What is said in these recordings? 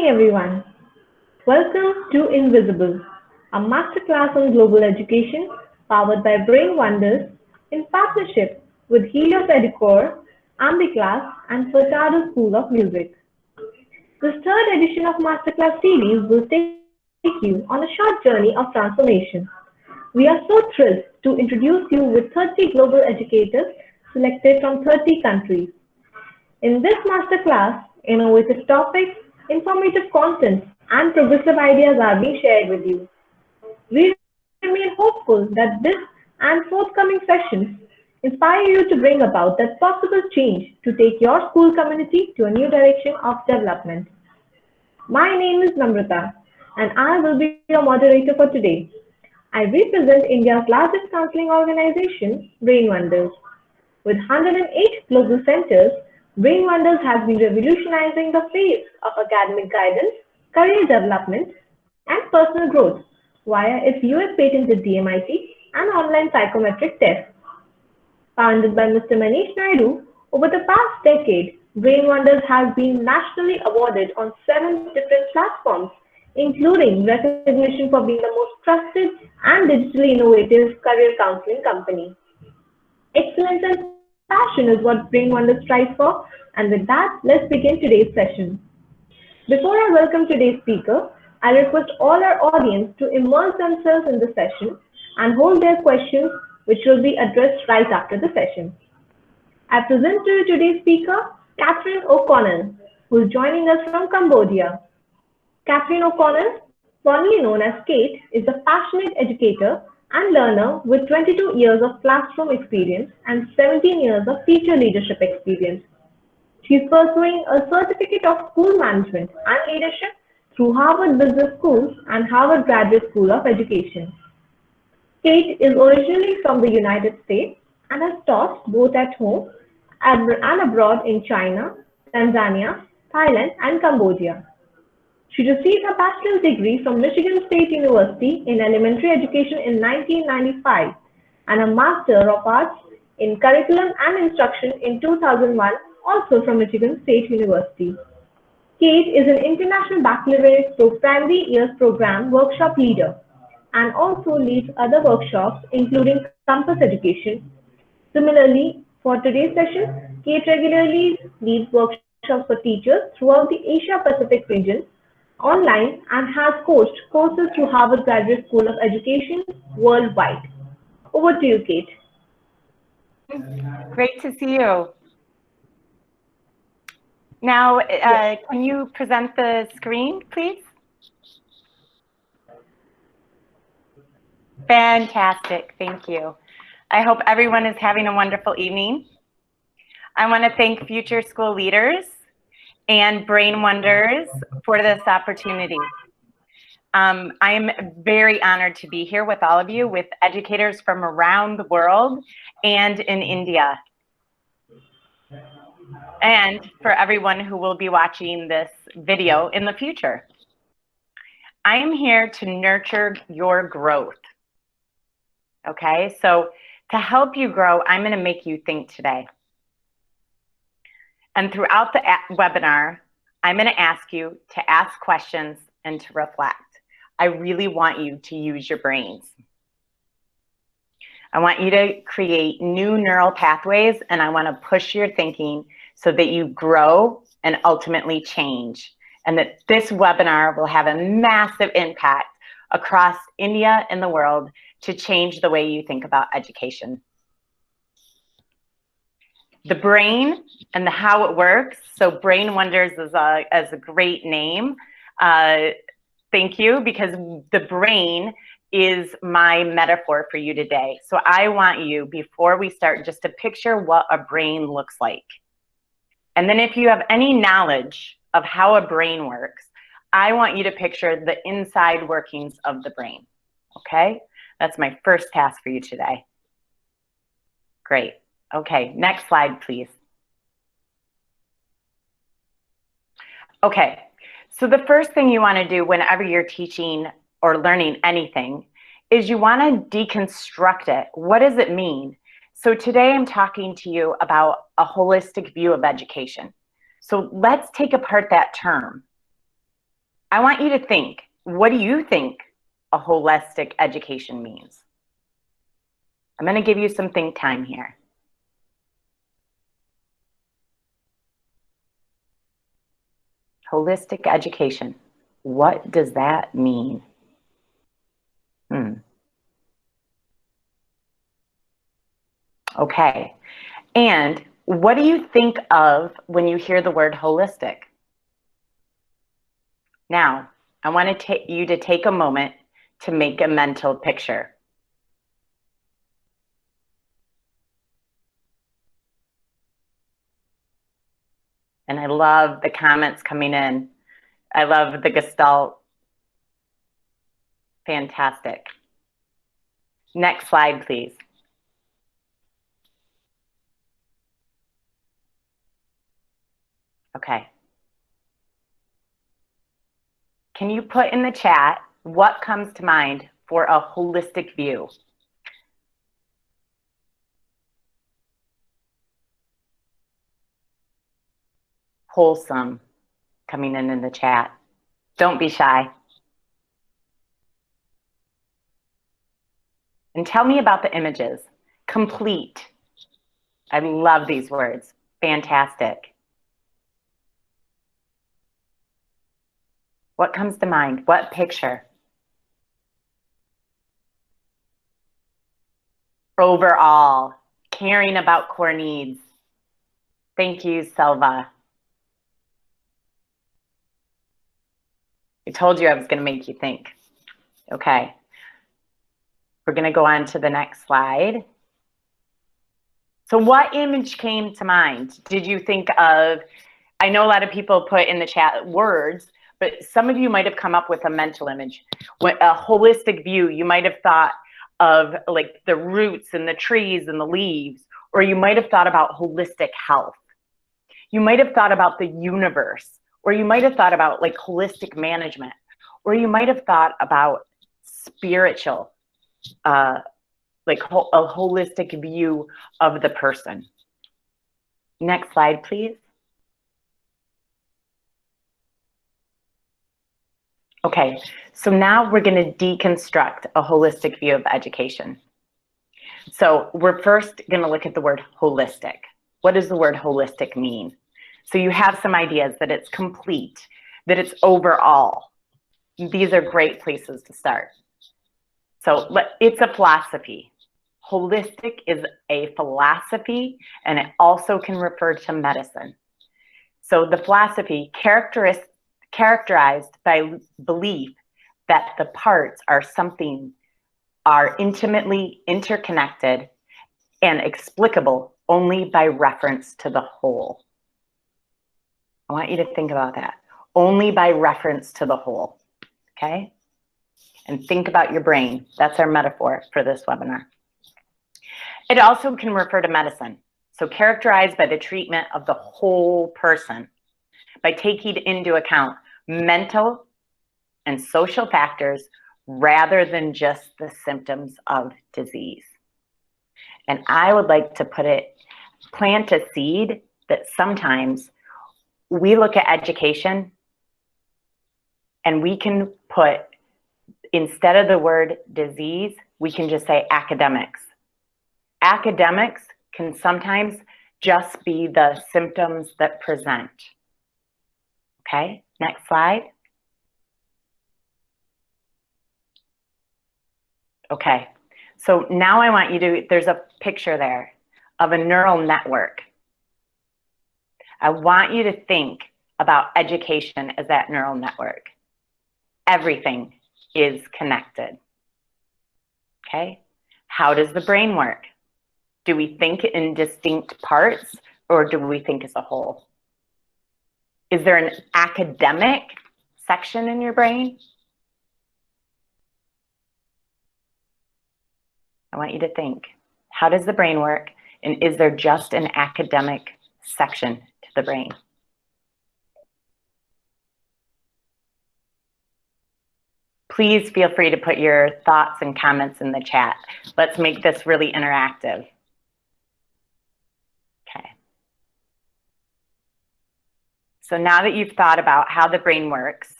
everyone. Welcome to Invisible, a masterclass on global education powered by Brain Wonders in partnership with Helios Educor, Ambiclass, and Furtado School of Music. This third edition of Masterclass series will take you on a short journey of transformation. We are so thrilled to introduce you with 30 global educators selected from 30 countries. In this masterclass, innovative topics, informative content, and progressive ideas are being shared with you. We remain hopeful that this and forthcoming sessions inspire you to bring about that possible change to take your school community to a new direction of development. My name is Namrata, and I will be your moderator for today. I represent India's largest counseling organization, Brain Wonders. With 108 global centers, Brain Wonders has been revolutionizing the field of academic guidance, career development, and personal growth via its US patented DMIT and online psychometric tests. Founded by Mr. Manish Naidu, over the past decade, Brain Wonders has been nationally awarded on 7 different platforms, including recognition for being the most trusted and digitally innovative career counseling company. Excellence and passion is what Brain Wonders strives for, and with that, let's begin today's session. Before I welcome today's speaker, I request all our audience to immerse themselves in the session and hold their questions, which will be addressed right after the session. I present to you today's speaker, Kathryn O'Connell, who is joining us from Cambodia. Kathryn O'Connell, formerly known as Kate, is a passionate educator and learner with 22 years of classroom experience and 17 years of teacher leadership experience. She is pursuing a certificate of school management and leadership through Harvard Business School and Harvard Graduate School of Education. Kate is originally from the United States and has taught both at home and abroad in China, Tanzania, Thailand, and Cambodia. She received her bachelor's degree from Michigan State University in elementary education in 1995 and a Master of Arts in Curriculum and Instruction in 2001, also from Michigan State University. Kate is an International Baccalaureate Primary Years Program workshop leader and also leads other workshops, including campus education. Similarly, for today's session, Kate regularly leads workshops for teachers throughout the Asia-Pacific region online and has coached courses through Harvard Graduate School of Education worldwide. Over to you, Kate. Great to see you. Now, can you present the screen, please? Fantastic, thank you. I hope everyone is having a wonderful evening. I want to thank future school leaders and Brain Wonders for this opportunity. I am very honored to be here with all of you, with educators from around the world and in India. And for everyone who will be watching this video in the future. I am here to nurture your growth. Okay, so to help you grow, I'm going to make you think today. And throughout the webinar, I'm going to ask you to ask questions and to reflect. I really want you to use your brains. I want you to create new neural pathways, and I want to push your thinking so that you grow and ultimately change. And that this webinar will have a massive impact across India and the world to change the way you think about education. The brain and how it works. So Brain Wonders is a great name. Thank you, because the brain is my metaphor for you today. So I want you, before we start, just to picture what a brain looks like. And then if you have any knowledge of how a brain works, I want you to picture the inside workings of the brain. Okay? That's my first task for you today. Great. Okay, next slide, please. Okay, so the first thing you want to do whenever you're teaching or learning anything is you want to deconstruct it. What does it mean? So today I'm talking to you about a holistic view of education. So let's take apart that term. I want you to think, what do you think a holistic education means? I'm going to give you some think time here. Holistic education. What does that mean? Okay. And what do you think of when you hear the word holistic? Now, I want you to take a moment to make a mental picture. And I love the comments coming in. I love the Gestalt. Fantastic. Next slide, please. Okay. Can you put in the chat what comes to mind for a holistic view? Wholesome coming in the chat. Don't be shy. And tell me about the images. Complete. I love these words. Fantastic. What comes to mind? What picture? Overall, caring about core needs. Thank you, Selva. I told you I was going to make you think. Okay. We're going to go on to the next slide. So what image came to mind? Did you think of, I know a lot of people put in the chat words, but some of you might have come up with a mental image. A holistic view, you might have thought of like the roots and the trees and the leaves, or you might have thought about holistic health. You might have thought about the universe, or you might have thought about like holistic management, or you might have thought about spiritual, like a holistic view of the person. Next slide, please. Okay, so now we're going to deconstruct a holistic view of education. So we're first going to look at the word holistic. What does the word holistic mean? So you have some ideas that it's complete, that it's overall. These are great places to start. So it's a philosophy. Holistic is a philosophy, and it also can refer to medicine. So the philosophy characterized by belief that the parts are intimately interconnected and explicable only by reference to the whole. I want you to think about that. Only by reference to the whole, okay? And think about your brain. That's our metaphor for this webinar. It also can refer to medicine. So characterized by the treatment of the whole person, by taking into account mental and social factors rather than just the symptoms of disease. And I would like to plant a seed that sometimes we look at education and we can put, instead of the word disease, we can just say academics. Academics can sometimes just be the symptoms that present. Okay, next slide. Okay, so now I want you to, there's a picture there of a neural network. I want you to think about education as that neural network. Everything is connected. Okay, how does the brain work? Do we think in distinct parts or do we think as a whole? Is there an academic section in your brain? I want you to think, how does the brain work? And is there just an academic section to the brain? Please feel free to put your thoughts and comments in the chat. Let's make this really interactive. Okay. So now that you've thought about how the brain works,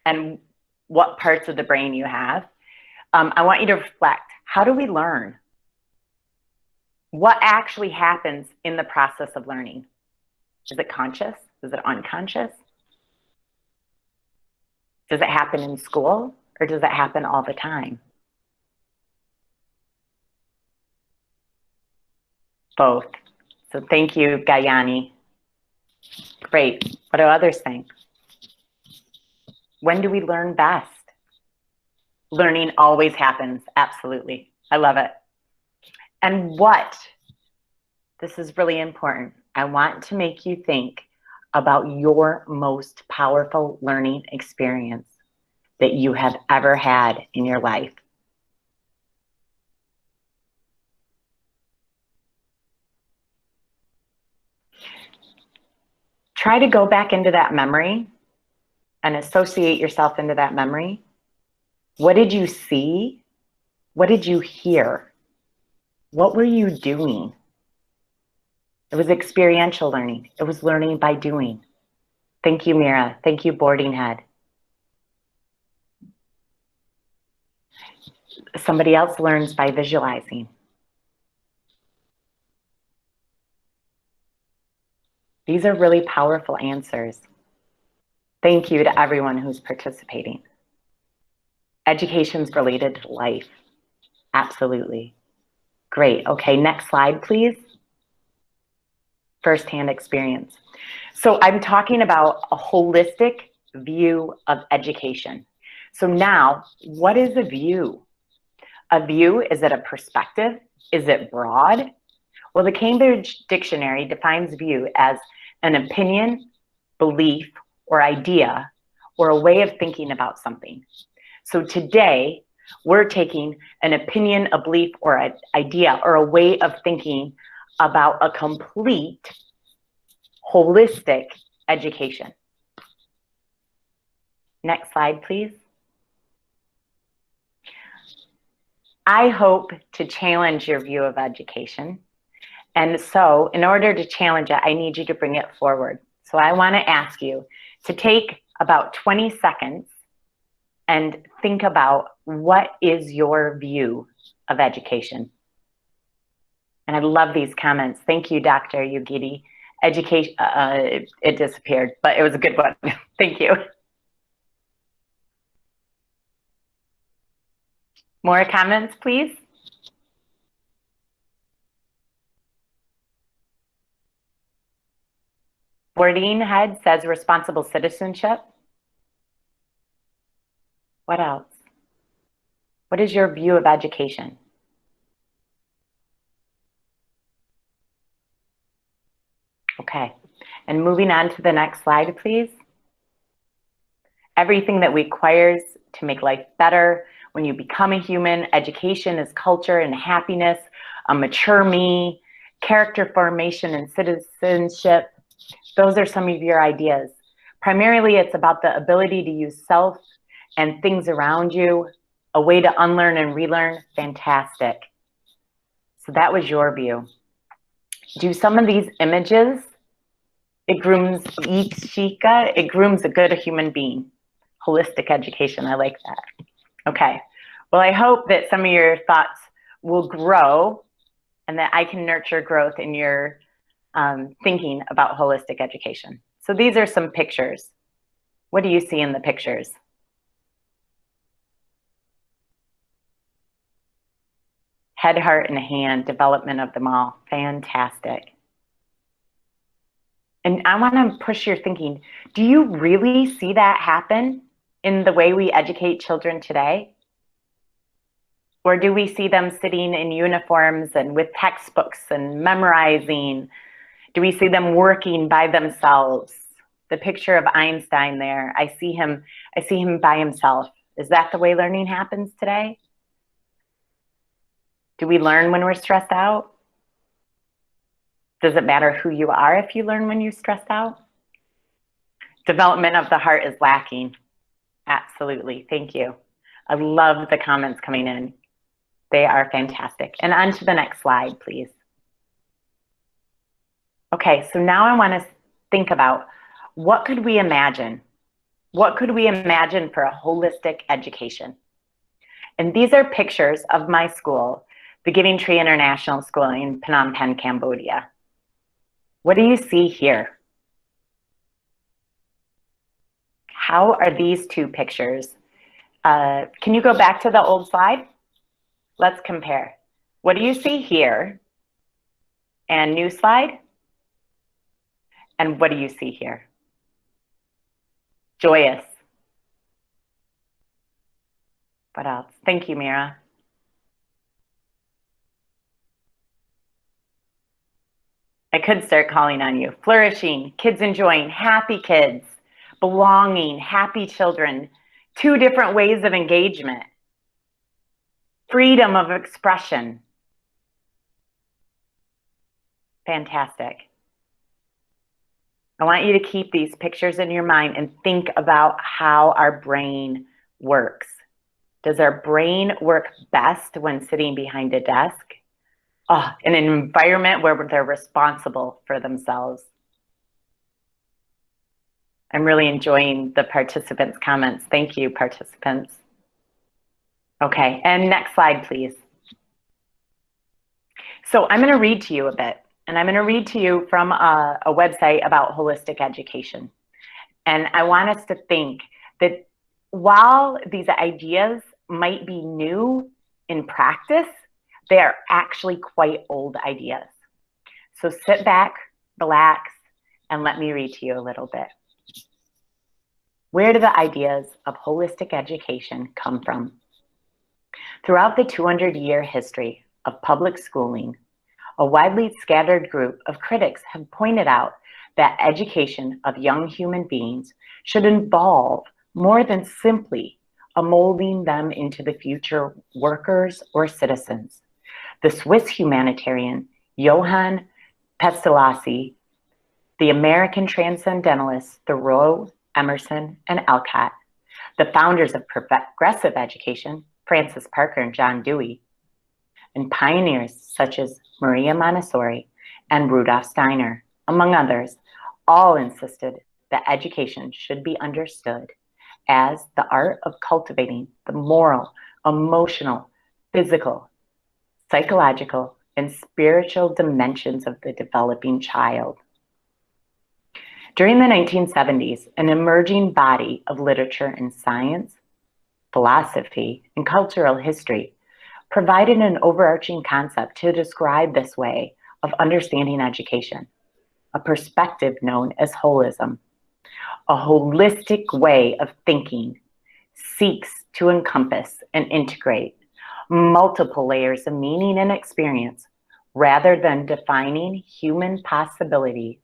and what parts of the brain you have, I want you to reflect. How do we learn? What actually happens in the process of learning? Is it conscious? Is it unconscious? Does it happen in school, or does it happen all the time? Both. So thank you, Gayani. Great. What do others think? When do we learn best? Learning always happens. Absolutely. I love it. And what? This is really important. I want to make you think about your most powerful learning experience that you have ever had in your life. Try to go back into that memory and associate yourself into that memory. What did you see? What did you hear? What were you doing? It was experiential learning. It was learning by doing. Thank you, Mira. Thank you, Boarding Head. Somebody else learns by visualizing. These are really powerful answers. Thank you to everyone who's participating. Education's related to life. Absolutely. Great. Okay, next slide, please. Firsthand experience. So I'm talking about a holistic view of education. So now, what is a view? A view, is it a perspective? Is it broad? Well, the Cambridge Dictionary defines view as an opinion, belief, or idea, or a way of thinking about something. So today, we're taking an opinion, a belief, or an idea, or a way of thinking about a complete, holistic education. Next slide, please. I hope to challenge your view of education. And so in order to challenge it, I need you to bring it forward. So I want to ask you to take about 20 seconds and think about what is your view of education. And I love these comments. Thank you, Dr. Yugiti. Education, it disappeared, but it was a good one. Thank you. More comments, please. Boarding Head says responsible citizenship. What else? What is your view of education? Okay, and moving on to the next slide, please. Everything that requires to make life better. When you become a human, education is culture and happiness, a mature me, character formation and citizenship. Those are some of your ideas. Primarily, it's about the ability to use self and things around you, a way to unlearn and relearn. Fantastic. So that was your view. Do some of these images, it grooms it grooms a good human being. Holistic education, I like that. Okay, well, I hope that some of your thoughts will grow and that I can nurture growth in your thinking about holistic education. So these are some pictures. What do you see in the pictures? Head, heart, and hand, development of them all. Fantastic. And I want to push your thinking. Do you really see that happen in the way we educate children today? Or do we see them sitting in uniforms and with textbooks and memorizing? Do we see them working by themselves? The picture of Einstein there, I see him by himself. Is that the way learning happens today? Do we learn when we're stressed out? Does it matter who you are if you learn when you're stressed out? Development of the heart is lacking. Absolutely, thank you. I love the comments coming in. They are fantastic. And on to the next slide, please. Okay, so now I want to think about what could we imagine? What could we imagine for a holistic education? And these are pictures of my school, the Giving Tree International School in Phnom Penh, Cambodia. What do you see here? How are these two pictures? Can you go back to the old slide? Let's compare. What do you see here? And new slide. And what do you see here? Joyous. What else? Thank you, Mira. I could start calling on you. Flourishing, kids enjoying, happy kids, belonging, happy children, two different ways of engagement, freedom of expression. Fantastic. I want you to keep these pictures in your mind and think about how our brain works. Does our brain work best when sitting behind a desk? Oh, in an environment where they're responsible for themselves. I'm really enjoying the participants' comments. Thank you, participants. Okay, and next slide, please. So I'm going to read to you a bit, and I'm going to read to you from a website about holistic education. And I want us to think that while these ideas might be new in practice, they are actually quite old ideas. So sit back, relax, and let me read to you a little bit. Where do the ideas of holistic education come from? Throughout the 200-year history of public schooling, a widely scattered group of critics have pointed out that education of young human beings should involve more than simply molding them into the future workers or citizens. The Swiss humanitarian Johann Pestalozzi, the American transcendentalists Thoreau, Emerson, and Alcott, the founders of progressive education, Francis Parker and John Dewey, and pioneers such as Maria Montessori and Rudolf Steiner, among others, all insisted that education should be understood as the art of cultivating the moral, emotional, physical, psychological, and spiritual dimensions of the developing child. During the 1970s, an emerging body of literature in science, philosophy, and cultural history provided an overarching concept to describe this way of understanding education, a perspective known as holism. A holistic way of thinking seeks to encompass and integrate multiple layers of meaning and experience rather than defining human possibilities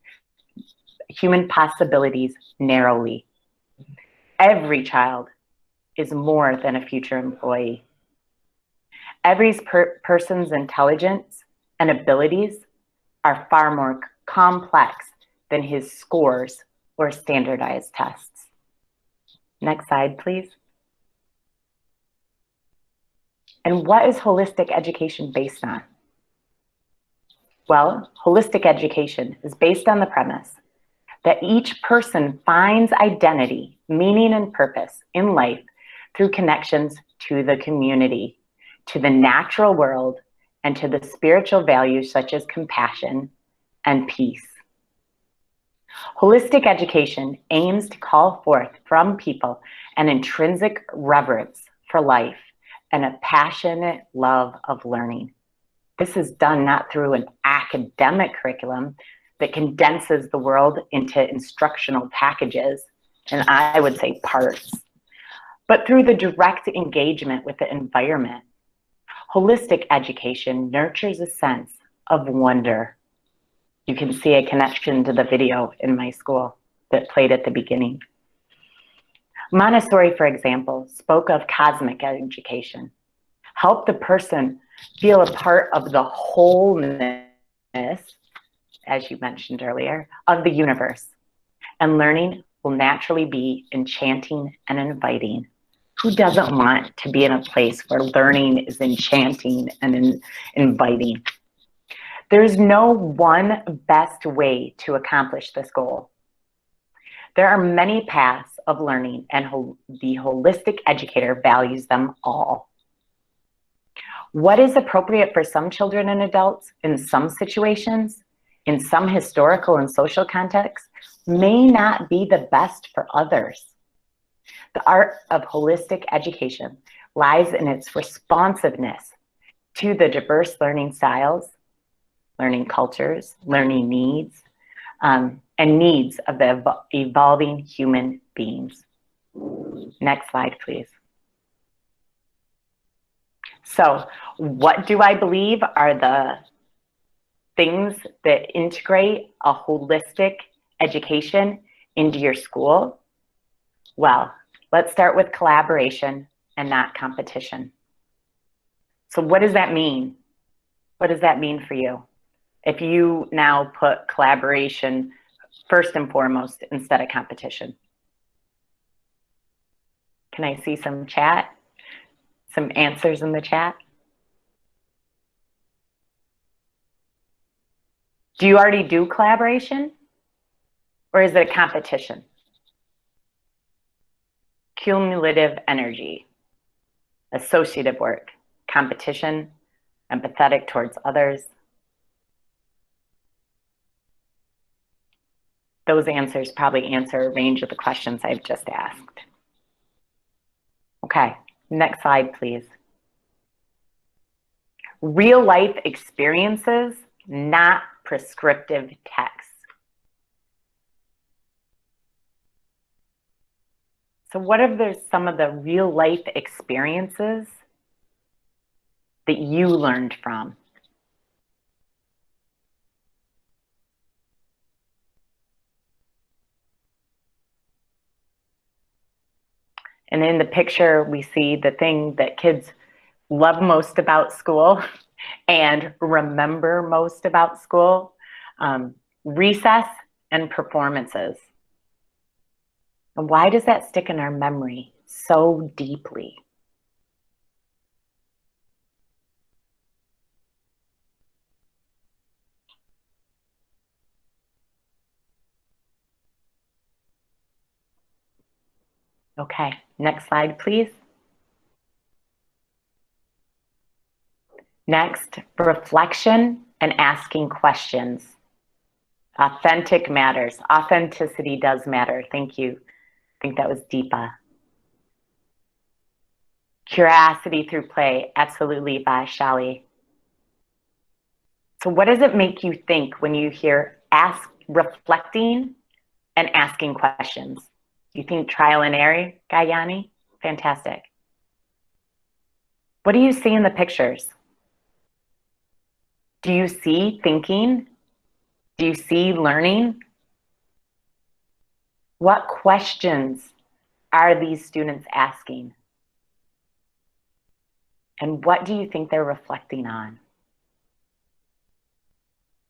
narrowly. Every child is more than a future employee. Every person's intelligence and abilities are far more complex than his scores or standardized tests. Next slide, please. And what is holistic education based on? Well, holistic education is based on the premise that each person finds identity, meaning, and purpose in life through connections to the community, to the natural world, and to the spiritual values such as compassion and peace. Holistic education aims to call forth from people an intrinsic reverence for life and a passionate love of learning. This is done not through an academic curriculum that condenses the world into instructional packages, and I would say parts, but through the direct engagement with the environment. Holistic education nurtures a sense of wonder. You can see a connection to the video in my school that played at the beginning. Montessori, for example, spoke of cosmic education. Help the person feel a part of the wholeness, as you mentioned earlier, of the universe. And learning will naturally be enchanting and inviting. Who doesn't want to be in a place where learning is enchanting and inviting? There's no one best way to accomplish this goal. There are many paths of learning, and the holistic educator values them all. What is appropriate for some children and adults in some situations, in some historical and social contexts, may not be the best for others. The art of holistic education lies in its responsiveness to the diverse learning styles, learning cultures, learning needs, and needs of the evolving human beings. Next slide, please. So, what do I believe are the things that integrate a holistic education into your school? Well, let's start with collaboration and not competition. So what does that mean? What does that mean for you? If you now put collaboration first and foremost instead of competition. Can I see some chat? Some answers in the chat? Do you already do collaboration? Or is it a competition? Cumulative energy, associative work, competition, empathetic towards others. Those answers probably answer a range of the questions I've just asked. Okay, next slide, please. Real life experiences, not prescriptive texts. So what are some of the real life experiences that you learned from? And in the picture, we see the thing that kids love most about school and remember most about school, recess and performances. And why does that stick in our memory so deeply? Okay, next slide, please. Next, reflection and asking questions. Authentic matters. Authenticity does matter. Thank you. I think that was Deepa. Curiosity through play. Absolutely, Vaishali. So what does it make you think when you hear reflecting and asking questions? You think trial and error, Gayani? Fantastic. What do you see in the pictures? Do you see thinking? Do you see learning? What questions are these students asking? And what do you think they're reflecting on?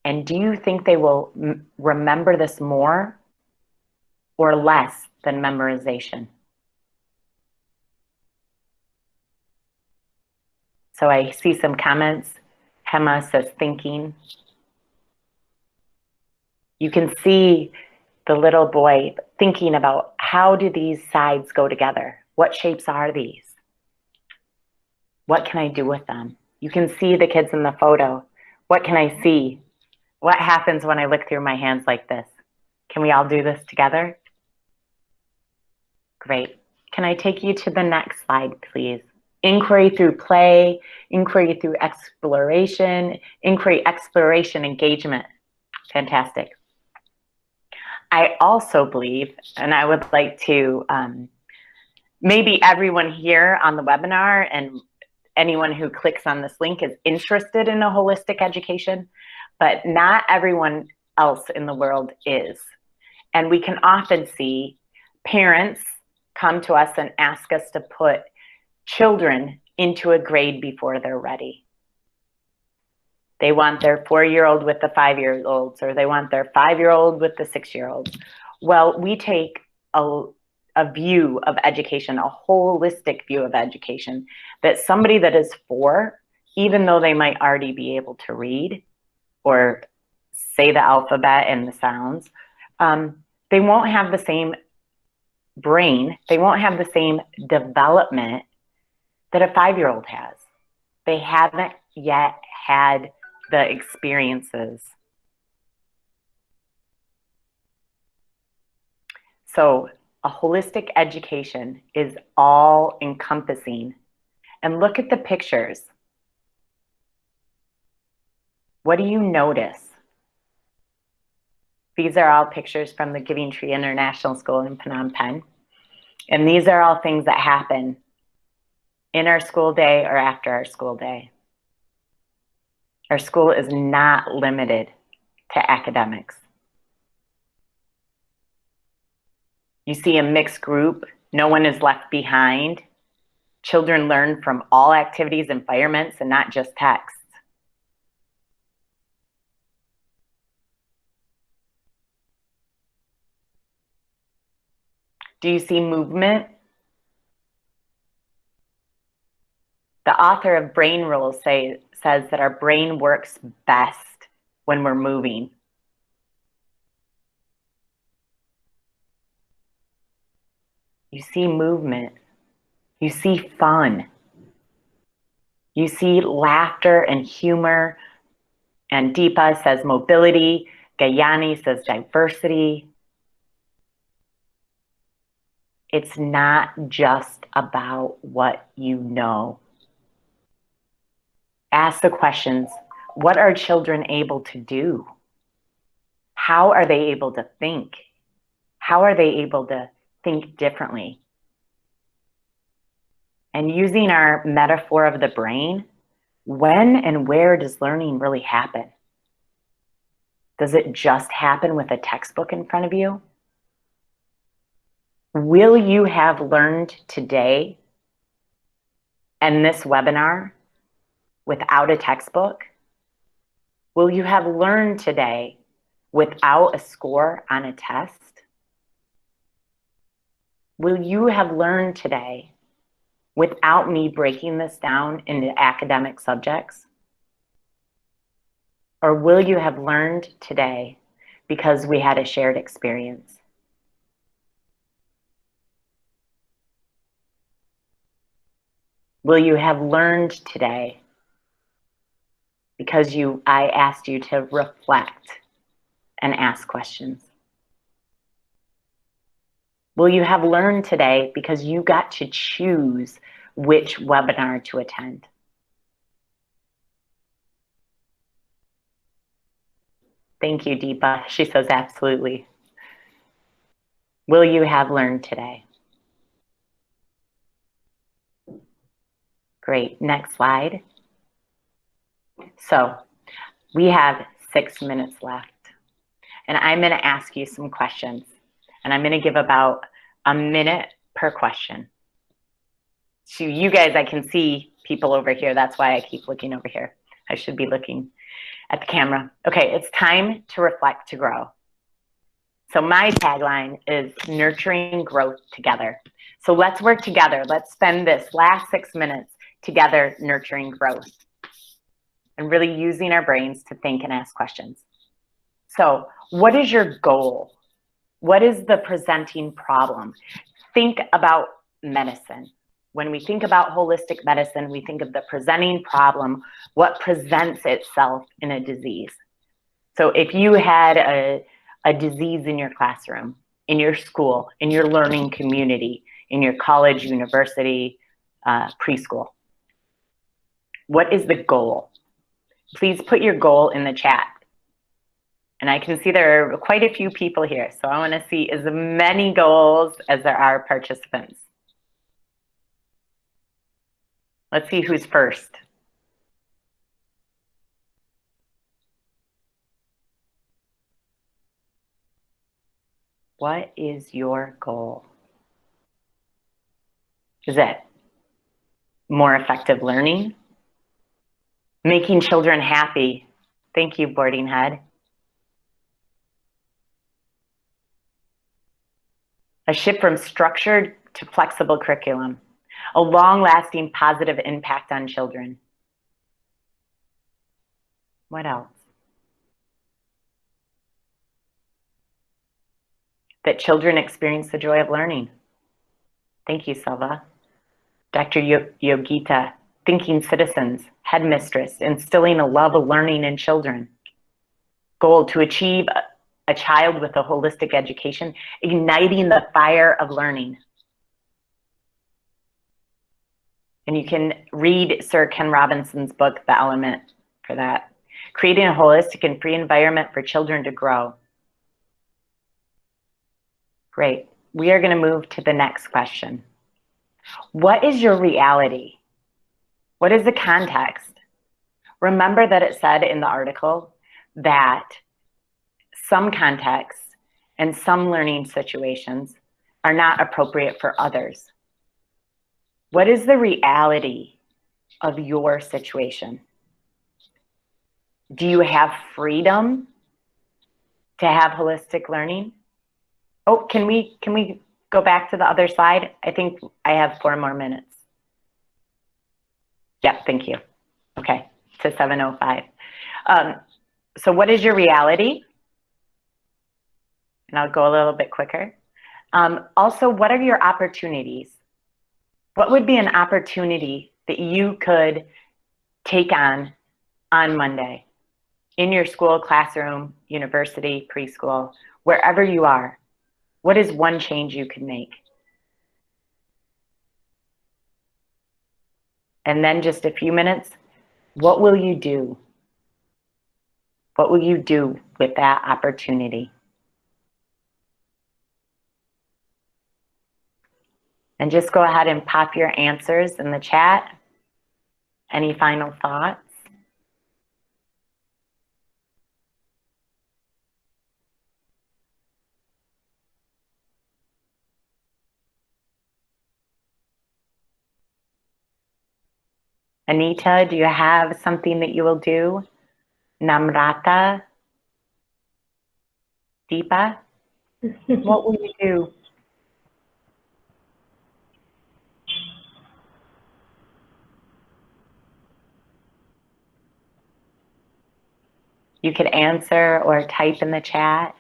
And do you think they will remember this more or less than memorization? So I see some comments. Hema says thinking. You can see the little boy thinking about how do these sides go together? What shapes are these? What can I do with them? You can see the kids in the photo. What can I see? What happens when I look through my hands like this? Can we all do this together? Great. Can I take you to the next slide, please? Inquiry through play, inquiry through exploration, inquiry, exploration, engagement. Fantastic. I also believe, and I would like to, maybe everyone here on the webinar and anyone who clicks on this link is interested in a holistic education, but not everyone else in the world is. And we can often see parents come to us and ask us to put children into a grade before they're ready. They want their 4-year-old with the 5-year-olds, or they want their 5-year-old with the 6-year-olds. Well, we take a view of education, a holistic view of education, that somebody that is 4, even though they might already be able to read or say the alphabet and the sounds, they won't have the same brain, they won't have the same development that a 5-year-old has. They haven't yet had the experiences. So a holistic education is all encompassing. And look at the pictures. What do you notice? These are all pictures from the Giving Tree International School in Phnom Penh. And these are all things that happen in our school day or after our school day. Our school is not limited to academics. You see a mixed group, no one is left behind. Children learn from all activities, environments, and not just texts. Do you see movement? The author of Brain Rules says that our brain works best when we're moving. You see movement. You see fun. You see laughter and humor. And Deepa says mobility. Gayani says diversity. It's not just about what you know. Ask the questions. What are children able to do? How are they able to think? How are they able to think differently? And using our metaphor of the brain, when and where does learning really happen? Does it just happen with a textbook in front of you? Will you have learned today and this webinar without a textbook? Will you have learned today without a score on a test? Will you have learned today without me breaking this down into academic subjects? Or will you have learned today because we had a shared experience? Will you have learned today because I asked you to reflect and ask questions? Will you have learned today because you got to choose which webinar to attend? Thank you, Deepa. She says absolutely. Will you have learned today? Great. Next slide. So we have 6 minutes left, and I'm going to ask you some questions, and I'm going to give about a minute per question. So you guys, I can see people over here. That's why I keep looking over here. I should be looking at the camera. Okay, it's time to reflect to grow. So my tagline is nurturing growth together. So let's work together. Let's spend this last 6 minutes together nurturing growth and really using our brains to think and ask questions. So what is your goal? What is the presenting problem? Think about medicine. When we think about holistic medicine, we think of the presenting problem, what presents itself in a disease. So if you had a disease in your classroom, in your school, in your learning community, in your college, university, preschool, what is the goal? Please put your goal in the chat. And I can see there are quite a few people here, so I want to see as many goals as there are participants. Let's see who's first. What is your goal? Is it more effective learning? Making children happy? Thank you, boarding head. A shift from structured to flexible curriculum. A long-lasting positive impact on children. What else? That children experience the joy of learning. Thank you, Silva. Dr. Yogita, thinking citizens, headmistress, instilling a love of learning in children. Goal to achieve a child with a holistic education, igniting the fire of learning. And you can read Sir Ken Robinson's book, The Element, for that. Creating a holistic and free environment for children to grow. Great. We are going to move to the next question. What is your reality? What is the context? Remember that it said in the article that some contexts and some learning situations are not appropriate for others. What is the reality of your situation? Do you have freedom to have holistic learning? Oh, can we go back to the other slide? I think I have 4 more minutes. Yeah, thank you. Okay, to 7:05. So what is your reality? And I'll go a little bit quicker. Also, what are your opportunities? What would be an opportunity that you could take on Monday in your school, classroom, university, preschool, wherever you are? What is one change you can make? And then just a few minutes, what will you do? What will you do with that opportunity? And just go ahead and pop your answers in the chat. Any final thoughts? Anita, do you have something that you will do? Namrata? Deepa? What will you do? You could answer or type in the chat.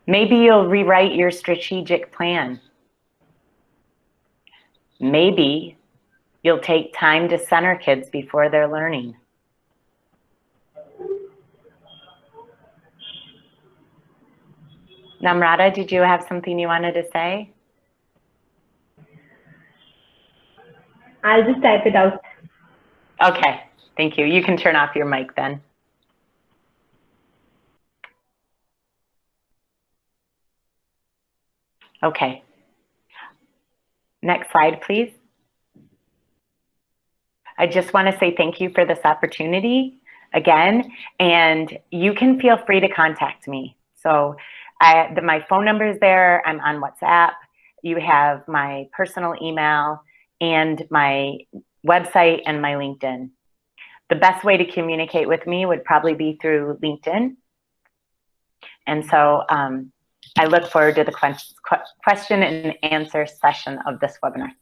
Maybe you'll rewrite your strategic plan. Maybe you'll take time to center kids before they're learning. Namrata, did you have something you wanted to say? I'll just type it out. Okay, thank you. You can turn off your mic then. Okay. Next slide, please. I just want to say thank you for this opportunity again, and you can feel free to contact me. So my phone number is there. I'm on WhatsApp. You have my personal email and my website and my LinkedIn. The best way to communicate with me would probably be through LinkedIn. And so I look forward to the question and answer session of this webinar.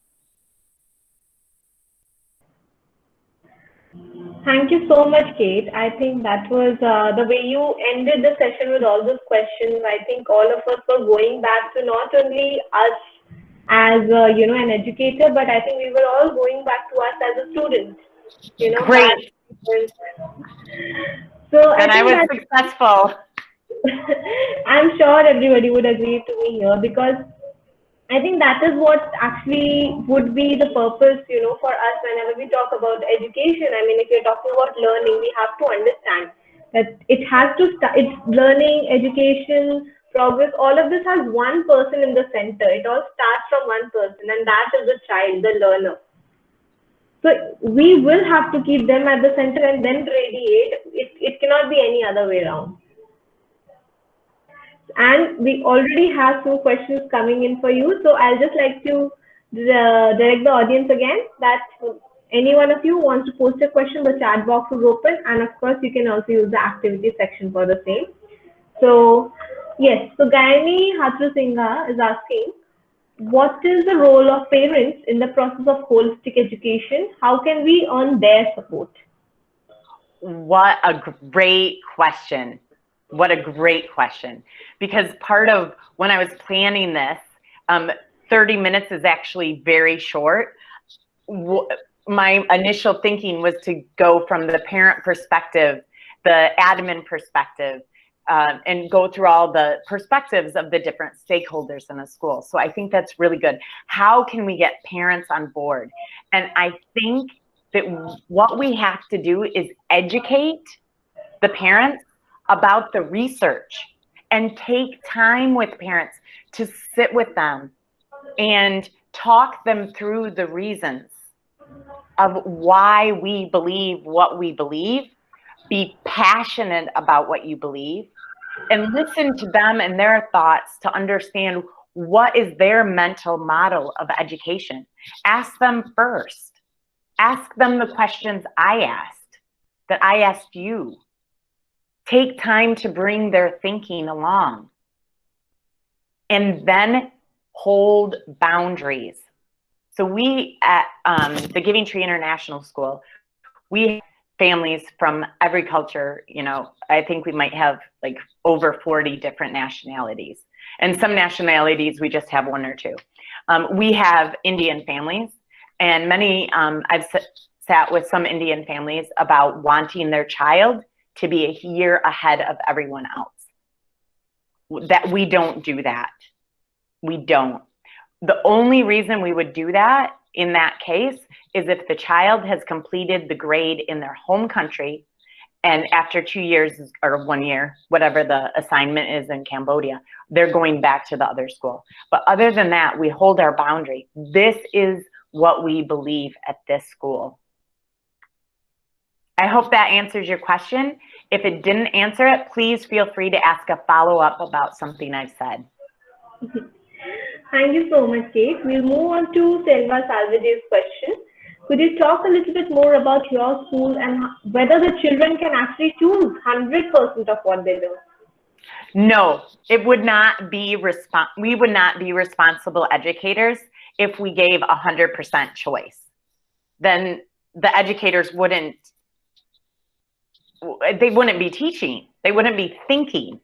Thank you so much, Kate. I think that was the way you ended the session with all those questions. I think all of us were going back to not only us as an educator, but I think we were all going back to us as a student. Great. So and I was successful. I'm sure everybody would agree to me here, because I think that is what actually would be the purpose, for us whenever we talk about education. I mean, if you're talking about learning, we have to understand that it has to start. It's learning, education, progress. All of this has one person in the center. It all starts from one person, and that is the child, the learner. So we will have to keep them at the center and then radiate. It cannot be any other way around. And we already have some questions coming in for you. So I'll just like to direct the audience again that any one of you wants to post a question, the chat box is open. And of course, you can also use the activity section for the same. So yes, so Gayani Hatrusingha is asking, what is the role of parents in the process of holistic education? How can we earn their support? What a great question. What a great question. Because part of when I was planning this, 30 minutes is actually very short. My initial thinking was to go from the parent perspective, the admin perspective, and go through all the perspectives of the different stakeholders in a school. So I think that's really good. How can we get parents on board? And I think that what we have to do is educate the parents about the research and take time with parents to sit with them and talk them through the reasons of why we believe what we believe. Be passionate about what you believe and listen to them and their thoughts to understand what is their mental model of education. Ask them first. Ask them the questions I asked, that I asked you. Take time to bring their thinking along. And then hold boundaries. So we at the Giving Tree International School, we have families from every culture. You know, I think we might have like over 40 different nationalities. And some nationalities, we just have one or two. We have Indian families, and many, I've sat with some Indian families about wanting their child to be a year ahead of everyone else. That we don't do that. We don't. The only reason we would do that in that case is if the child has completed the grade in their home country, and after 2 years or 1 year, whatever the assignment is in Cambodia, they're going back to the other school. But other than that, we hold our boundary. This is what we believe at this school. I hope that answers your question. If it didn't answer it, please feel free to ask a follow-up about something I've said. Thank you so much, Kate. We'll move on to Selva Salvage's question. Could you talk a little bit more about your school and whether the children can actually choose 100% of what they do? No, it would not be we would not be responsible educators if we gave 100% choice. Then the educators wouldn't be teaching. They wouldn't be thinking.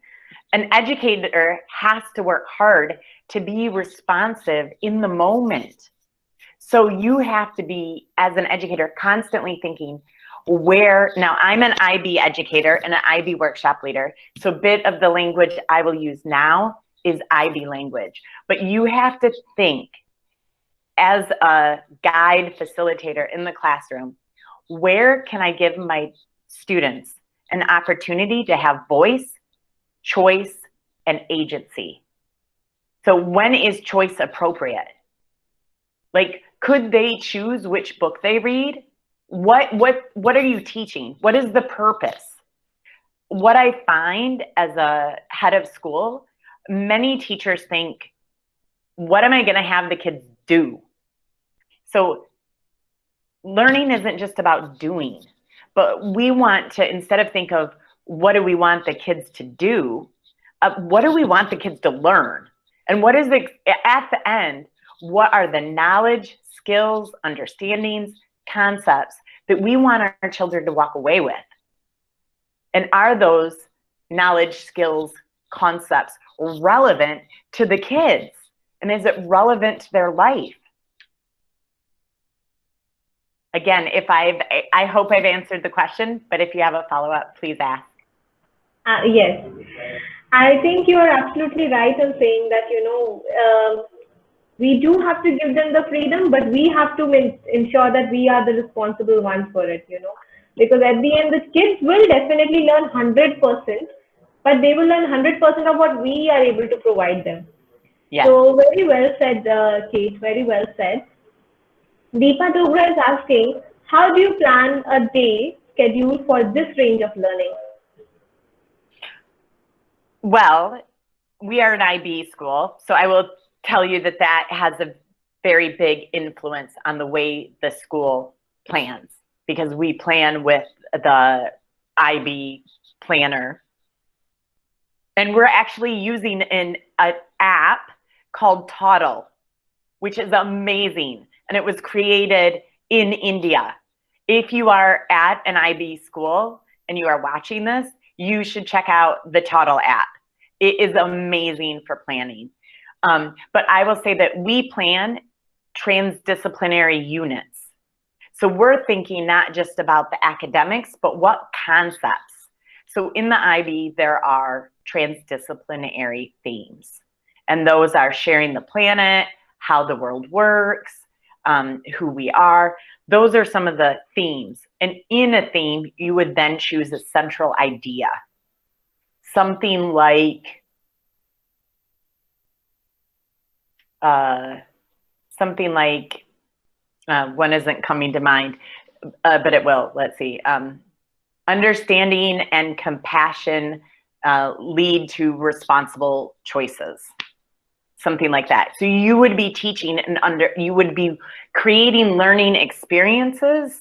An educator has to work hard to be responsive in the moment. So you have to be, as an educator, constantly thinking now I'm an IB educator and an IB workshop leader. So a bit of the language I will use now is IB language. But you have to think as a guide facilitator in the classroom, where can I give my students an opportunity to have voice, choice, and agency? So when is choice appropriate? Like, could they choose which book they read? What are you teaching? What is the purpose? What I find as a head of school, many teachers think, what am I going to have the kids do? So learning isn't just about doing, but we want to, instead of think of what do we want the kids to do, what do we want the kids to learn? And what is at the end, what are the knowledge, skills, understandings, concepts that we want our children to walk away with? And are those knowledge, skills, concepts relevant to the kids? And is it relevant to their life? Again, I hope I've answered the question, but if you have a follow-up, please ask. Yes, I think you are absolutely right in saying that, we do have to give them the freedom, but we have to ensure that we are the responsible ones for it, because at the end, the kids will definitely learn 100%, but they will learn 100% of what we are able to provide them. Yeah. So very well said, Kate, very well said. Deepa Dogra is asking, how do you plan a day schedule for this range of learning? Well, we are an IB school, so I will tell you that has a very big influence on the way the school plans, because we plan with the IB planner. And we're actually using an app called Toddle, which is amazing. And it was created in India. If you are at an IB school, and you are watching this, you should check out the Toddle app. It is amazing for planning. But I will say that we plan transdisciplinary units. So we're thinking not just about the academics, but what concepts. So in the IB, there are transdisciplinary themes. And those are sharing the planet, how the world works, who we are. Those are some of the themes. And in a theme, you would then choose a central idea. Something like, one isn't coming to mind, but it will. Let's see. Understanding and compassion lead to responsible choices. Something like that. So you would be teaching you would be creating learning experiences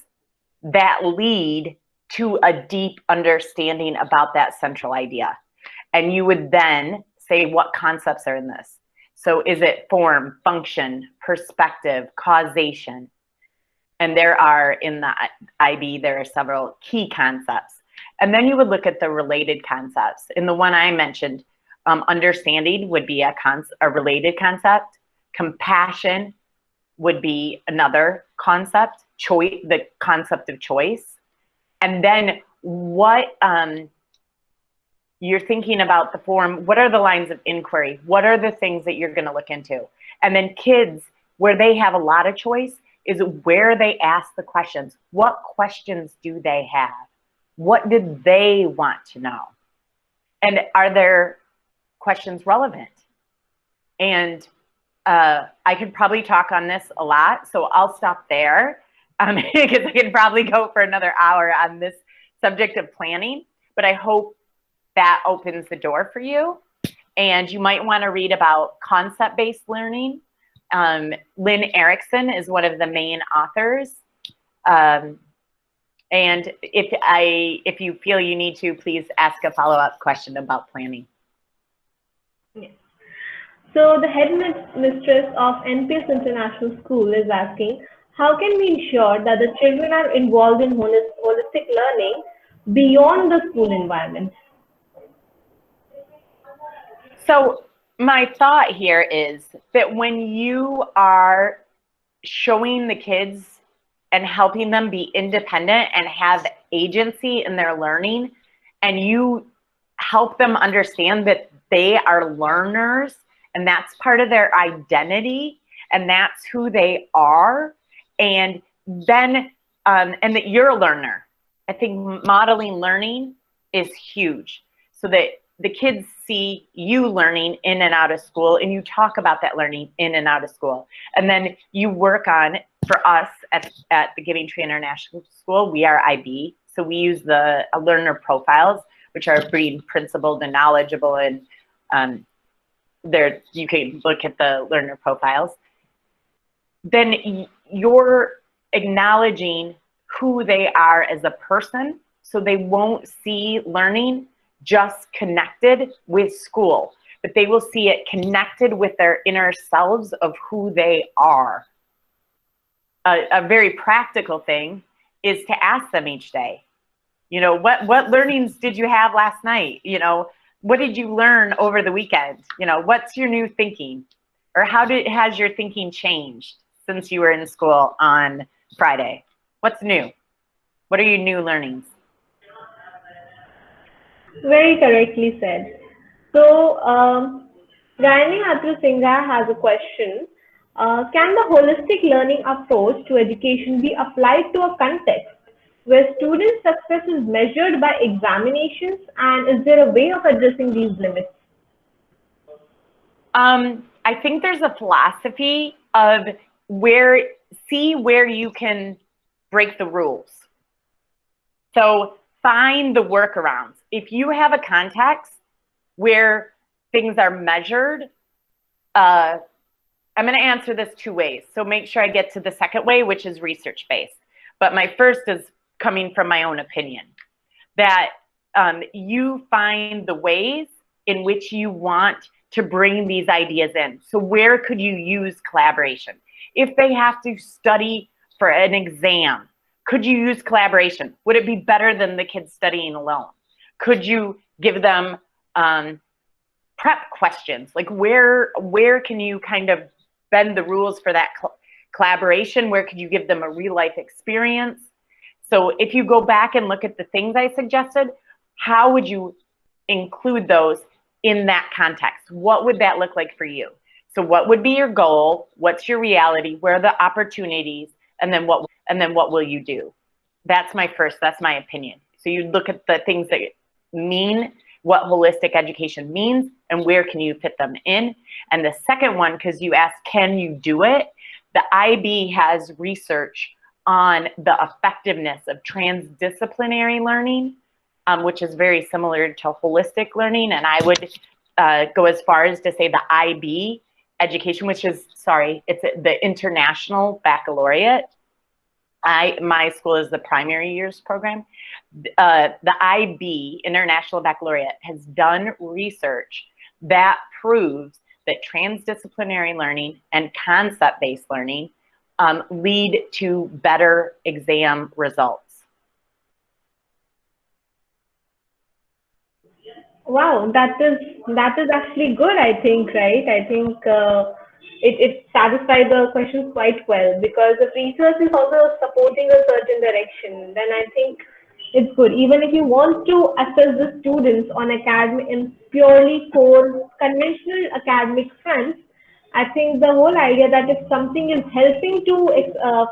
that lead to a deep understanding about that central idea. And you would then say what concepts are in this. So is it form, function, perspective, causation? And there are, in the IB, there are several key concepts. And then you would look at the related concepts. In the one I mentioned, understanding would be a related concept. Compassion would be another concept. The concept of choice. And then what you're thinking about the form, what are the lines of inquiry? What are the things that you're going to look into? And then kids, where they have a lot of choice, is where they ask the questions. What questions do they have? What did they want to know? And are their questions relevant? And I could probably talk on this a lot, so I'll stop there because I could probably go for another hour on this subject of planning, but I hope that opens the door for you. And you might want to read about concept-based learning. Lynn Erickson is one of the main authors. And if you feel you need to, please ask a follow-up question about planning. Yes. So the headmistress of NPS International School is asking, how can we ensure that the children are involved in holistic learning beyond the school environment? So my thought here is that when you are showing the kids and helping them be independent and have agency in their learning, and you help them understand that they are learners and that's part of their identity and that's who they are, and then and that you're a learner. I think modeling learning is huge, so that the kids see you learning in and out of school, and you talk about that learning in and out of school. And then you work on, for us at the Giving Tree International School, we are IB, so we use the learner profiles, which are being principled and knowledgeable, and you can look at the learner profiles. Then you're acknowledging who they are as a person, so they won't see learning just connected with school, but they will see it connected with their inner selves of who they are. A very practical thing is to ask them each day, you know, what learnings did you have last night? You know, what did you learn over the weekend? You know, what's your new thinking? Or has your thinking changed since you were in school on Friday? What's new? What are your new learnings? Very correctly said. So, Rani Singha has a question. Can the holistic learning approach to education be applied to a context where student success is measured by examinations, and is there a way of addressing these limits? I think there's a philosophy of where you can break the rules. So find the workarounds. If you have a context where things are measured, I'm going to answer this two ways. So make sure I get to the second way, which is research-based. But my first is coming from my own opinion, that you find the ways in which you want to bring these ideas in. So where could you use collaboration? If they have to study for an exam, Could you use collaboration? Would it be better than the kids studying alone? Could you give them prep questions? Like where can you kind of bend the rules for that collaboration? Where could you give them a real life experience? So if you go back and look at the things I suggested, how would you include those in that context? What would that look like for you? So what would be your goal? What's your reality? Where are the opportunities? And then what will you do? That's my opinion. So you look at the things that mean what holistic education means and where can you fit them in. And the second one, because you asked, can you do it? The IB has research on the effectiveness of transdisciplinary learning, which is very similar to holistic learning. And I would go as far as to say the IB education, which is, it's the International Baccalaureate. My school is the primary years program. The IB, International Baccalaureate, has done research that proves that transdisciplinary learning and concept-based learning lead to better exam results. Wow, that is actually good, I think, right? I think it satisfies the questions quite well, because if research is also supporting a certain direction, then I think it's good. Even if you want to assess the students on academic in purely core conventional academic fronts, I think the whole idea that if something is helping to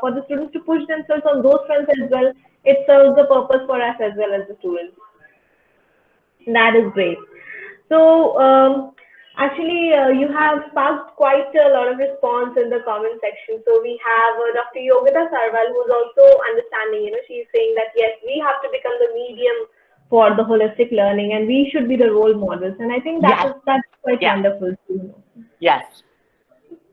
for the students to push themselves on those fronts as well, it serves the purpose for us as well as the students. That is great. So actually, you have sparked quite a lot of response in the comment section. So we have Dr. Yogita Sarwal, who's also understanding. She's saying that yes, we have to become the medium for the holistic learning, and we should be the role models. And I think that's quite wonderful too. Yes.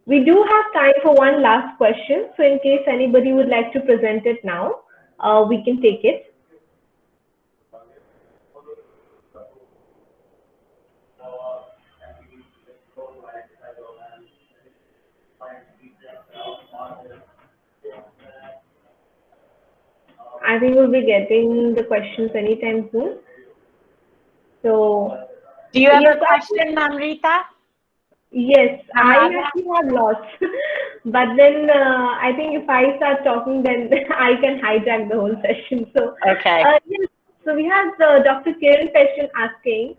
We do have time for one last question. So in case anybody would like to present it now, we can take it. I think we'll be getting the questions anytime soon. So, do you have a question, Amrita? Yes, I actually have lots, but then I think if I start talking, then I can hijack the whole session. So, okay. Yes, so we have Dr. Kiran question asking,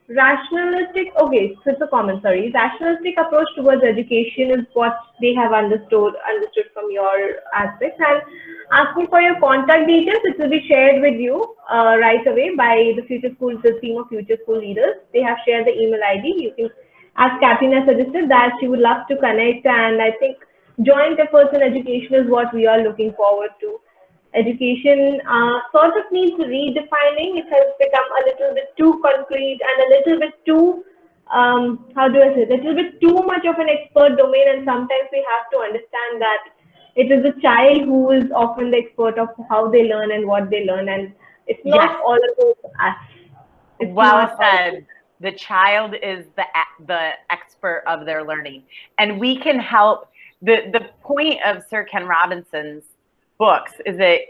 rationalistic, okay, so it's a comment, sorry, rationalistic approach towards education is what they have understood from your aspect, and asking for your contact details. It will be shared with you right away by the the team of Future School Leaders. They have shared the email ID. You can, as Kathryn has suggested, that she would love to connect, and I think joint efforts in education is what we are looking forward to. Education sort of needs redefining. It has become a little bit too concrete and a little bit too, how do I say, a little bit too much of an expert domain, and sometimes we have to understand that it is the child who is often the expert of how they learn and what they learn, and it's not all about us. Well said. The child is the expert of their learning, and we can help. The point of Sir Ken Robinson's books is that,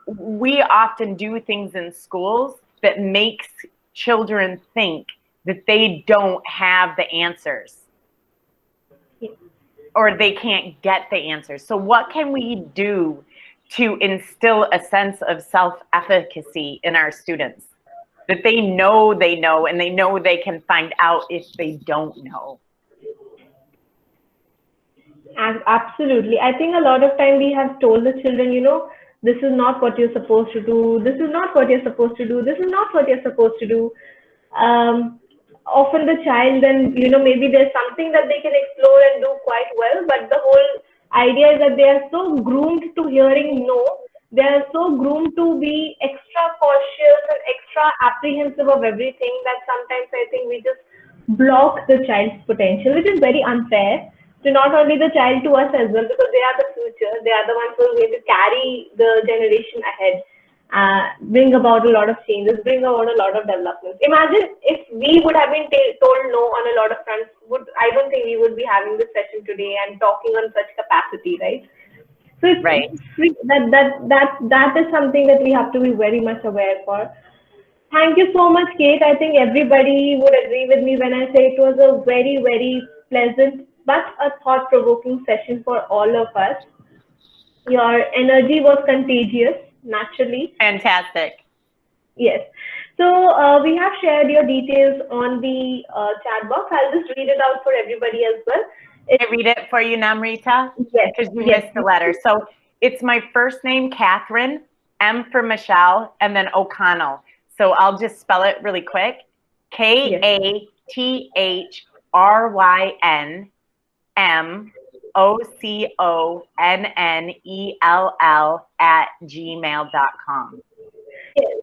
we often do things in schools that makes children think that they don't have the answers or they can't get the answers. So what can we do to instill a sense of self-efficacy in our students, that they know and they know they can find out if they don't know? Absolutely. I think a lot of time we have told the children, this is not what you're supposed to do. This is not what you're supposed to do. This is not what you're supposed to do. Often the child then, maybe there's something that they can explore and do quite well, but the whole idea is that they are so groomed to hearing no. They are so groomed to be extra cautious and extra apprehensive of everything that sometimes I think we just block the child's potential, which is very unfair to not only the child, to us as well, because they are the future. They are the ones who are going to carry the generation ahead, bring about a lot of changes, bring about a lot of development. Imagine if we would have been told no on a lot of fronts. I don't think we would be having this session today and talking on such capacity, right? So Right. it's free. That is something that we have to be very much aware for. Thank you so much, Kate. I think everybody would agree with me when I say it was a very, very pleasant but a thought-provoking session for all of us. Your energy was contagious, naturally. Fantastic. Yes. So we have shared your details on the chat box. I'll just read it out for everybody as well. Can I read it for you, Namrita? Yes, Because you yes. missed the letter. So it's my first name, Kathryn, M for Michelle, and then O'Connell. So I'll just spell it really quick. KathrynMoconnell Yes.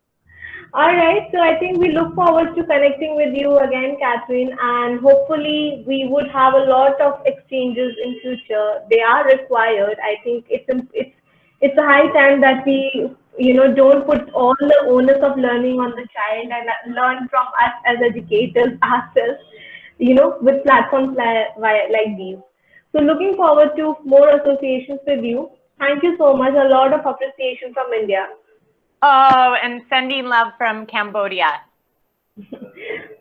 All right. So I think we look forward to connecting with you again, Kathryn, and hopefully we would have a lot of exchanges in future. They are required. I think it's a high time that we don't put all the onus of learning on the child and learn from us as educators ourselves. With platforms like these. So looking forward to more associations with you. Thank you so much. A lot of appreciation from India. Oh, and sending love from Cambodia.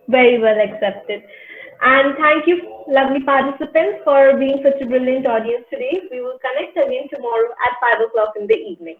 Very well accepted. And thank you, lovely participants, for being such a brilliant audience today. We will connect again tomorrow at 5 o'clock in the evening.